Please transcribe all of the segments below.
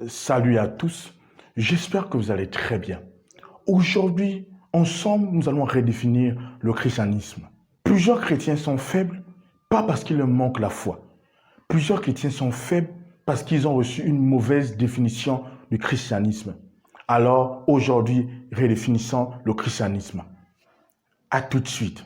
Salut à tous, j'espère que vous allez très bien. Aujourd'hui, ensemble, nous allons redéfinir le christianisme. Plusieurs chrétiens sont faibles, pas parce qu'il leur manque la foi. Plusieurs chrétiens sont faibles parce qu'ils ont reçu une mauvaise définition du christianisme. Alors, aujourd'hui, redéfinissons le christianisme. À tout de suite.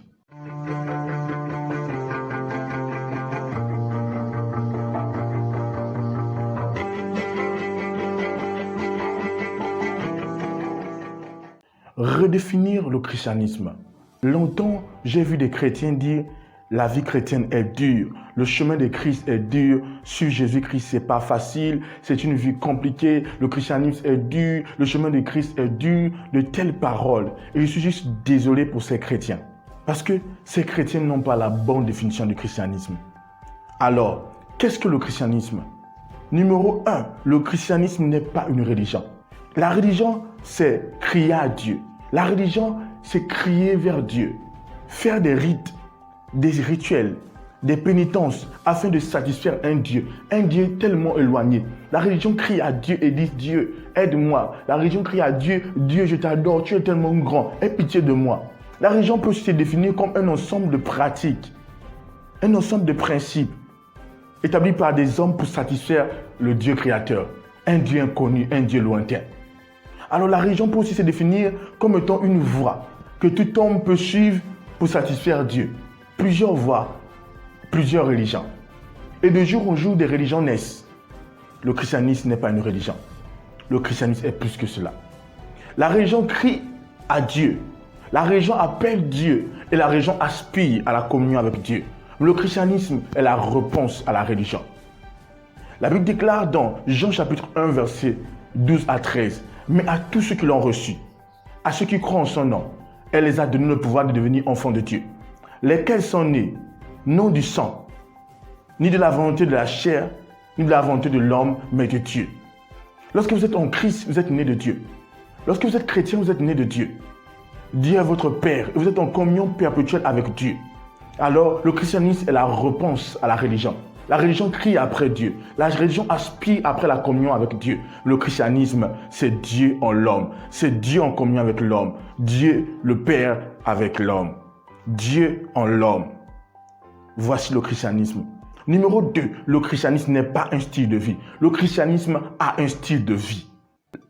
Redéfinir le christianisme. Longtemps, j'ai vu des chrétiens dire la vie chrétienne est dure, le chemin de Christ est dur, suivre Jésus-Christ c'est pas facile, c'est une vie compliquée, le christianisme est dur, le chemin de Christ est dur, de telles paroles. Et je suis juste désolé pour ces chrétiens, parce que ces chrétiens n'ont pas la bonne définition du christianisme. Alors, qu'est-ce que le christianisme? Numéro 1, le christianisme n'est pas une religion. La religion, c'est crier à Dieu. La religion, c'est crier vers Dieu. Faire des rites, des rituels, des pénitences afin de satisfaire un Dieu tellement éloigné. La religion crie à Dieu et dit Dieu, aide-moi. La religion crie à Dieu, Dieu, je t'adore, tu es tellement grand, aie pitié de moi. La religion peut se définir comme un ensemble de pratiques, un ensemble de principes établis par des hommes pour satisfaire le Dieu créateur, un Dieu inconnu, un Dieu lointain. Alors la religion peut aussi se définir comme étant une voie que tout homme peut suivre pour satisfaire Dieu. Plusieurs voies, plusieurs religions. Et de jour en jour, des religions naissent. Le christianisme n'est pas une religion. Le christianisme est plus que cela. La religion crie à Dieu. La religion appelle Dieu. Et la religion aspire à la communion avec Dieu. Le christianisme est la réponse à la religion. La Bible déclare dans Jean chapitre 1, verset 12 à 13, « Mais à tous ceux qui l'ont reçu, à ceux qui croient en son nom, elle les a donné le pouvoir de devenir enfants de Dieu, lesquels sont nés, non du sang, ni de la volonté de la chair, ni de la volonté de l'homme, mais de Dieu. » Lorsque vous êtes en Christ, vous êtes né de Dieu. Lorsque vous êtes chrétien, vous êtes né de Dieu. Dieu est votre Père et vous êtes en communion perpétuelle avec Dieu. Alors, le christianisme est la réponse à la religion. La religion crie après Dieu. La religion aspire après la communion avec Dieu. Le christianisme, c'est Dieu en l'homme. C'est Dieu en communion avec l'homme. Dieu le Père avec l'homme. Dieu en l'homme. Voici le christianisme. Numéro 2, le christianisme n'est pas un style de vie. Le christianisme a un style de vie.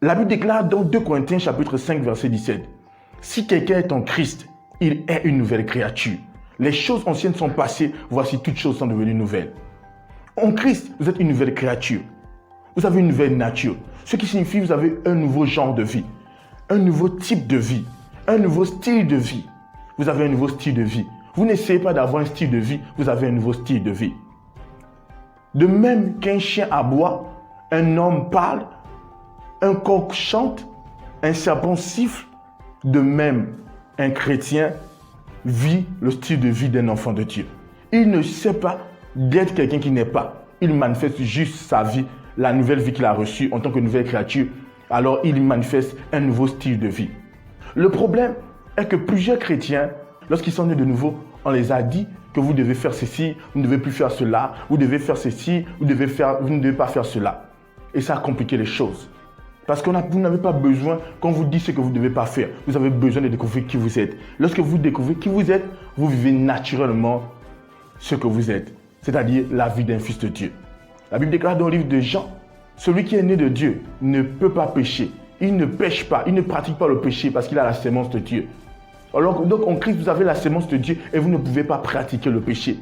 La Bible déclare dans 2 Corinthiens chapitre 5 verset 17. « Si quelqu'un est en Christ, il est une nouvelle créature. Les choses anciennes sont passées, voici toutes choses sont devenues nouvelles. » En Christ, vous êtes une nouvelle créature. Vous avez une nouvelle nature. Ce qui signifie que vous avez un nouveau genre de vie, un nouveau type de vie, un nouveau style de vie. Vous avez un nouveau style de vie. Vous n'essayez pas d'avoir un style de vie, vous avez un nouveau style de vie. De même qu'un chien aboie, un homme parle, un coq chante, un serpent siffle, de même un chrétien vit le style de vie d'un enfant de Dieu. Il ne sait pas d'être quelqu'un qui n'est pas. Il manifeste juste sa vie, la nouvelle vie qu'il a reçue en tant que nouvelle créature. Alors il manifeste un nouveau style de vie. Le problème est que plusieurs chrétiens, lorsqu'ils sont nés de nouveau, on les a dit que vous devez faire ceci, vous ne devez plus faire cela, vous devez faire ceci, vous ne devez pas faire cela. Et ça a compliqué les choses. Parce que vous n'avez pas besoin qu'on vous dise ce que vous ne devez pas faire. Vous avez besoin de découvrir qui vous êtes. Lorsque vous découvrez qui vous êtes, vous vivez naturellement ce que vous êtes. C'est-à-dire la vie d'un fils de Dieu. La Bible déclare dans le livre de Jean, celui qui est né de Dieu ne peut pas pécher. Il ne pêche pas, il ne pratique pas le péché parce qu'il a la sémence de Dieu. Alors, donc en Christ, vous avez la sémence de Dieu et vous ne pouvez pas pratiquer le péché.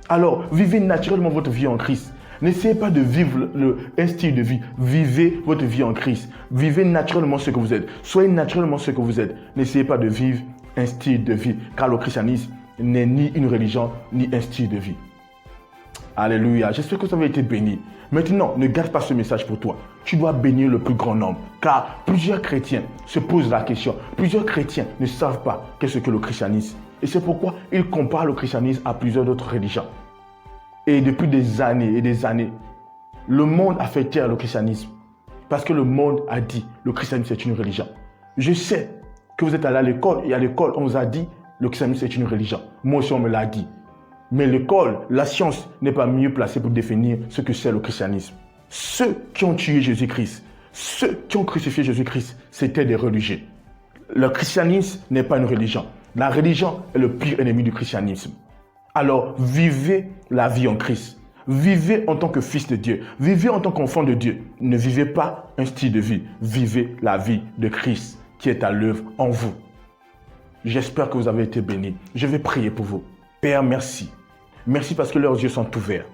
Alors, vivez naturellement votre vie en Christ. N'essayez pas de vivre un style de vie. Vivez votre vie en Christ. Vivez naturellement ce que vous êtes. Soyez naturellement ce que vous êtes. N'essayez pas de vivre un style de vie, car le christianisme n'est ni une religion, ni un style de vie. Alléluia. J'espère que vous avez été béni. Maintenant, ne garde pas ce message pour toi. Tu dois bénir le plus grand nombre. Car plusieurs chrétiens se posent la question. Plusieurs chrétiens ne savent pas qu'est-ce que le christianisme. Et c'est pourquoi ils comparent le christianisme à plusieurs autres religions. Et depuis des années et des années, le monde a fait taire le christianisme. Parce que le monde a dit le christianisme c'est une religion. Je sais que vous êtes allé à l'école et à l'école on vous a dit le christianisme c'est une religion. Moi aussi on me l'a dit. Mais l'école, la science n'est pas mieux placée pour définir ce que c'est le christianisme. Ceux qui ont tué Jésus-Christ, ceux qui ont crucifié Jésus-Christ, c'était des religieux. Le christianisme n'est pas une religion. La religion est le pire ennemi du christianisme. Alors, vivez la vie en Christ. Vivez en tant que fils de Dieu. Vivez en tant qu'enfant de Dieu. Ne vivez pas un style de vie. Vivez la vie de Christ qui est à l'œuvre en vous. J'espère que vous avez été bénis. Je vais prier pour vous. Père, merci. Merci parce que leurs yeux sont ouverts.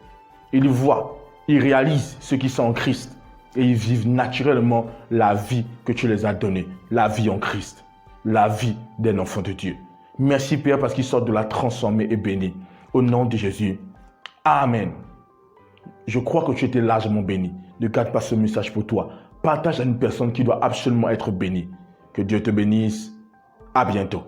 Ils voient, ils réalisent ce qui sont en Christ. Et ils vivent naturellement la vie que tu les as donnée. La vie en Christ. La vie d'un enfant de Dieu. Merci Père parce qu'ils sortent de la transformée et bénis. Au nom de Jésus. Amen. Je crois que tu étais largement béni. Ne garde pas ce message pour toi. Partage à une personne qui doit absolument être bénie. Que Dieu te bénisse. À bientôt.